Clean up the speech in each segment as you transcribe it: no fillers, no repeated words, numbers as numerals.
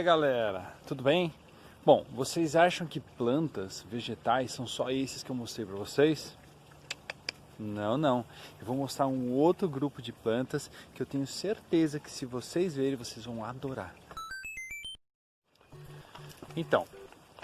Galera, tudo bem? Bom, vocês acham que plantas, vegetais são só esses que eu mostrei para vocês? Não. Eu vou mostrar um outro grupo de plantas que eu tenho certeza que se vocês verem, vocês vão adorar. Então,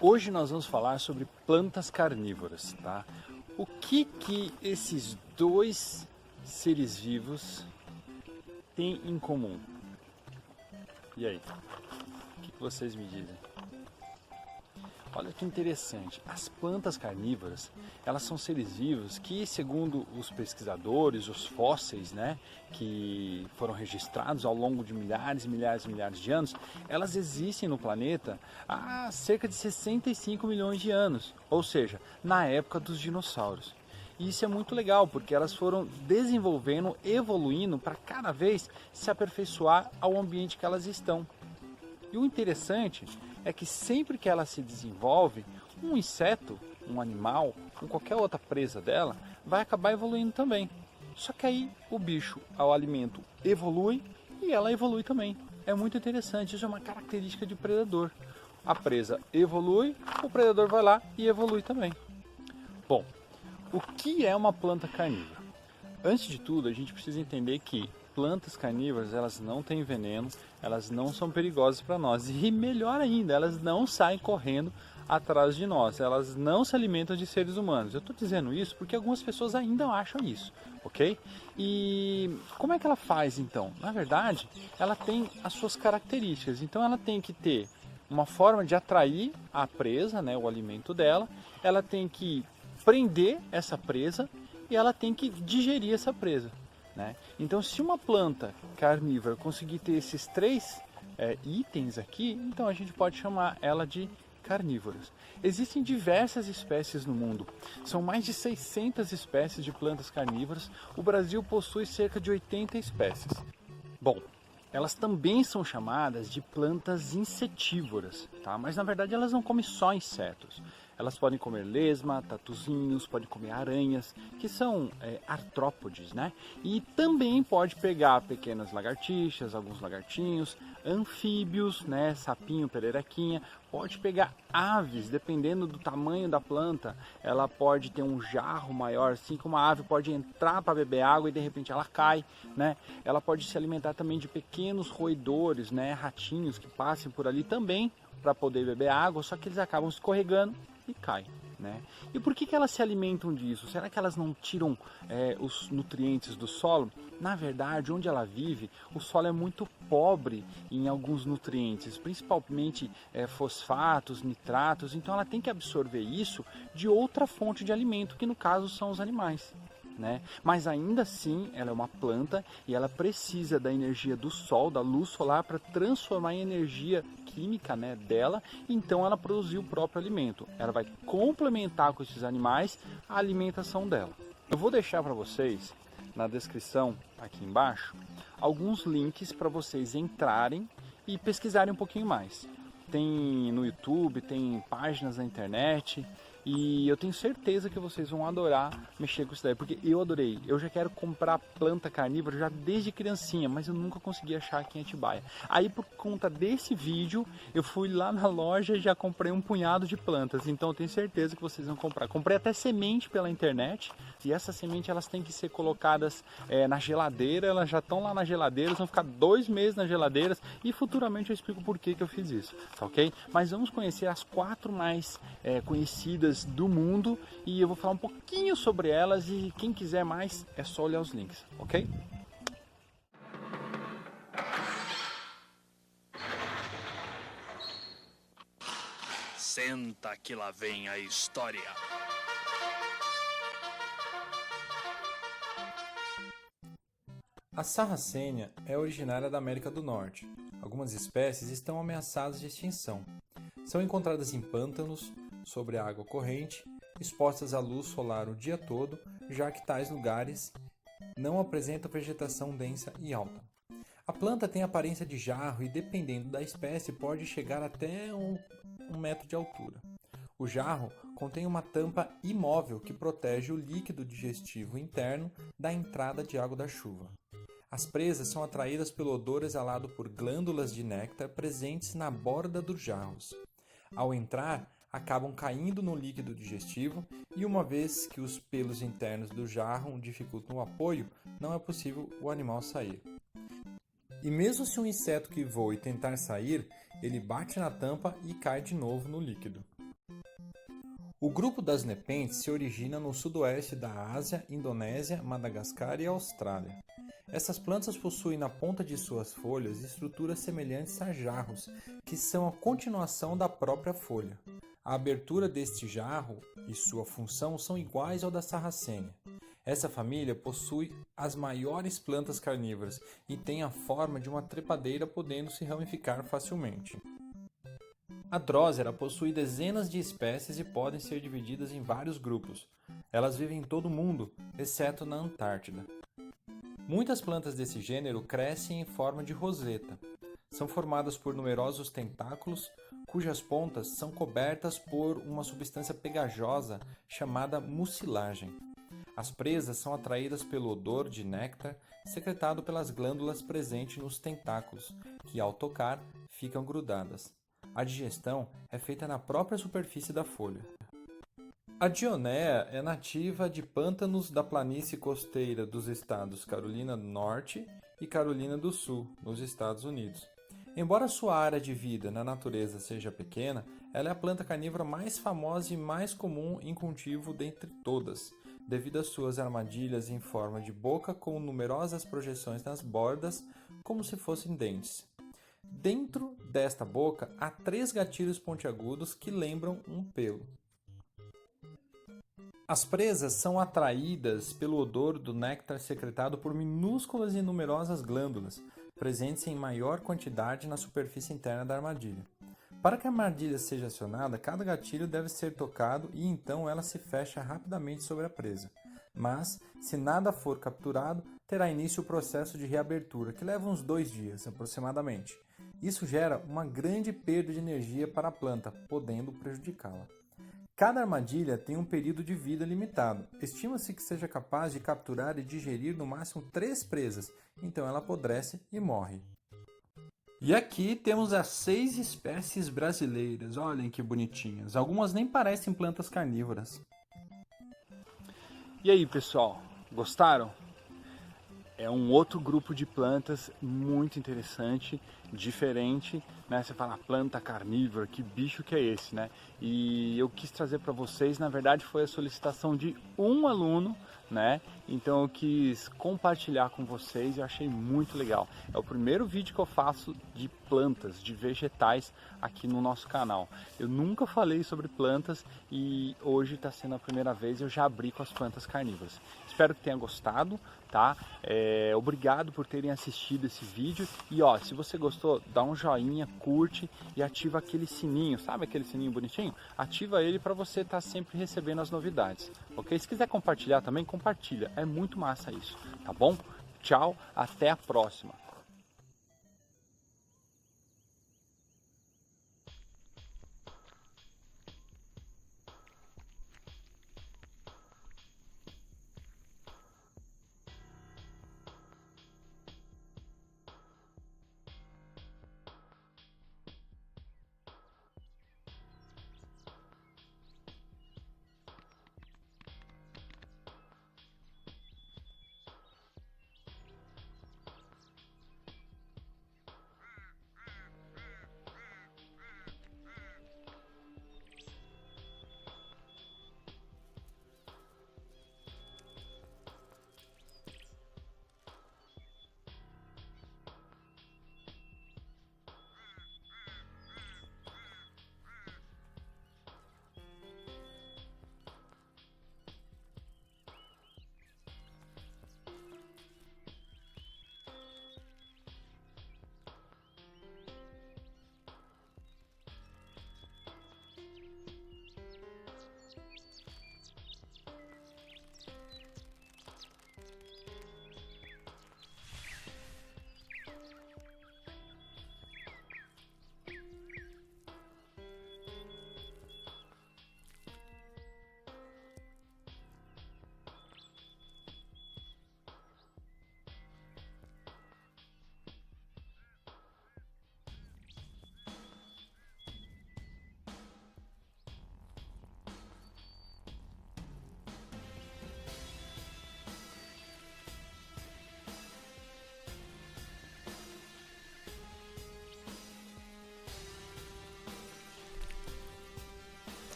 hoje nós vamos falar sobre plantas carnívoras, tá? O que esses dois seres vivos têm em comum? E aí? O que vocês me dizem? Olha que interessante, as plantas carnívoras, elas são seres vivos que, segundo os pesquisadores, os fósseis, né, que foram registrados ao longo de milhares de anos, elas existem no planeta há cerca de 65 milhões de anos, ou seja, na época dos dinossauros. E isso é muito legal, porque elas foram desenvolvendo, evoluindo para cada vez se aperfeiçoar ao ambiente que elas estão. E o interessante é que sempre que ela se desenvolve, um inseto, um animal, ou qualquer outra presa dela, vai acabar evoluindo também. Só que aí o bicho, ao alimento, evolui e ela evolui também. É muito interessante, isso é uma característica de predador. A presa evolui, o predador vai lá e evolui também. Bom, o que é uma planta carnívora? Antes de tudo, a gente precisa entender que plantas carnívoras, elas não têm veneno, elas não são perigosas para nós e melhor ainda, elas não saem correndo atrás de nós, elas não se alimentam de seres humanos. Eu estou dizendo isso porque algumas pessoas ainda acham isso, ok? E como é que ela faz então? Na verdade, ela tem as suas características, então ela tem que ter uma forma de atrair a presa, né, o alimento dela, ela tem que prender essa presa e ela tem que digerir essa presa. Né? Então, se uma planta carnívora conseguir ter esses três itens aqui, então a gente pode chamar ela de carnívoras. Existem diversas espécies no mundo, são mais de 600 espécies de plantas carnívoras, o Brasil possui cerca de 80 espécies. Bom, elas também são chamadas de plantas insetívoras, tá? Mas na verdade elas não comem só insetos. Elas podem comer lesma, tatuzinhos, podem comer aranhas, que são artrópodes, né? E também pode pegar pequenas lagartixas, alguns lagartinhos, anfíbios, né? Sapinho, pererequinha. Pode pegar aves, dependendo do tamanho da planta. Ela pode ter um jarro maior, assim como a ave pode entrar para beber água e de repente ela cai, né? Ela pode se alimentar também de pequenos roedores, né? Ratinhos que passem por ali também para poder beber água, só que eles acabam escorregando e cai, né? E por que elas se alimentam disso? Será que elas não tiram os nutrientes do solo? Na verdade, onde ela vive, o solo é muito pobre em alguns nutrientes, principalmente fosfatos, nitratos, então ela tem que absorver isso de outra fonte de alimento, que no caso são os animais. Né? Mas ainda assim ela é uma planta e ela precisa da energia do sol, da luz solar, para transformar em energia química, né, dela, então ela produzir o próprio alimento. Ela vai complementar com esses animais a alimentação dela. Eu vou deixar para vocês na descrição aqui embaixo alguns links para vocês entrarem e pesquisarem um pouquinho mais. Tem no YouTube, tem páginas na internet. E eu tenho certeza que vocês vão adorar mexer com isso daí, porque eu adorei. Eu já quero comprar planta carnívora já desde criancinha, mas eu nunca consegui achar aqui em Atibaia. Aí por conta desse vídeo, eu fui lá na loja e já comprei um punhado de plantas. Então eu tenho certeza que vocês vão comprar. Comprei até semente pela internet, e essas sementes elas têm que ser colocadas na geladeira. Elas já estão lá na geladeira, vão ficar 2 meses na geladeira, e futuramente eu explico por que eu fiz isso, tá ok? Mas vamos conhecer as 4 mais conhecidas do mundo e eu vou falar um pouquinho sobre elas, e quem quiser mais é só olhar os links, ok? Senta que lá vem a história. A sarracênia é originária da América do Norte. Algumas espécies estão ameaçadas de extinção. São encontradas em pântanos, sobre a água corrente, expostas à luz solar o dia todo, já que tais lugares não apresentam vegetação densa e alta. A planta tem aparência de jarro e, dependendo da espécie, pode chegar até um metro de altura. O jarro contém uma tampa imóvel que protege o líquido digestivo interno da entrada de água da chuva. As presas são atraídas pelo odor exalado por glândulas de néctar presentes na borda dos jarros. Ao entrar, acabam caindo no líquido digestivo e, uma vez que os pelos internos do jarro dificultam o apoio, não é possível o animal sair. E mesmo se um inseto que voa e tentar sair, ele bate na tampa e cai de novo no líquido. O grupo das nepentes se origina no sudoeste da Ásia, Indonésia, Madagascar e Austrália. Essas plantas possuem na ponta de suas folhas estruturas semelhantes a jarros, que são a continuação da própria folha. A abertura deste jarro e sua função são iguais ao da sarracênia. Essa família possui as maiores plantas carnívoras e tem a forma de uma trepadeira, podendo se ramificar facilmente. A Drosera possui dezenas de espécies e podem ser divididas em vários grupos. Elas vivem em todo o mundo, exceto na Antártida. Muitas plantas desse gênero crescem em forma de roseta. São formadas por numerosos tentáculos, cujas pontas são cobertas por uma substância pegajosa chamada mucilagem. As presas são atraídas pelo odor de néctar secretado pelas glândulas presentes nos tentáculos, que ao tocar ficam grudadas. A digestão é feita na própria superfície da folha. A Dionea é nativa de pântanos da planície costeira dos estados Carolina do Norte e Carolina do Sul, nos Estados Unidos. Embora sua área de vida na natureza seja pequena, ela é a planta carnívora mais famosa e mais comum em cultivo dentre todas, devido às suas armadilhas em forma de boca com numerosas projeções nas bordas, como se fossem dentes. Dentro desta boca há 3 gatilhos pontiagudos que lembram um pelo. As presas são atraídas pelo odor do néctar secretado por minúsculas e numerosas glândulas, presentes em maior quantidade na superfície interna da armadilha. Para que a armadilha seja acionada, cada gatilho deve ser tocado e então ela se fecha rapidamente sobre a presa. Mas, se nada for capturado, terá início o processo de reabertura, que leva uns 2 dias, aproximadamente. Isso gera uma grande perda de energia para a planta, podendo prejudicá-la. Cada armadilha tem um período de vida limitado. Estima-se que seja capaz de capturar e digerir no máximo 3 presas, então ela apodrece e morre. E aqui temos as 6 espécies brasileiras, olhem que bonitinhas. Algumas nem parecem plantas carnívoras. E aí, pessoal, gostaram? É um outro grupo de plantas muito interessante, diferente, né? Você fala planta carnívora, que bicho que é esse, né? E eu quis trazer para vocês, na verdade foi a solicitação de um aluno, né? Então eu quis compartilhar com vocês e eu achei muito legal. É o primeiro vídeo que eu faço de plantas, de vegetais aqui no nosso canal. Eu nunca falei sobre plantas e hoje está sendo a primeira vez, eu já abri com as plantas carnívoras. Espero que tenha gostado, tá? Obrigado por terem assistido esse vídeo e ó, se você gostou, dá um joinha, curte e ativa aquele sininho, sabe aquele sininho bonitinho? Ativa ele para você estar sempre recebendo as novidades, ok? Se quiser compartilhar também, compartilha, é muito massa isso, tá bom? Tchau, até a próxima!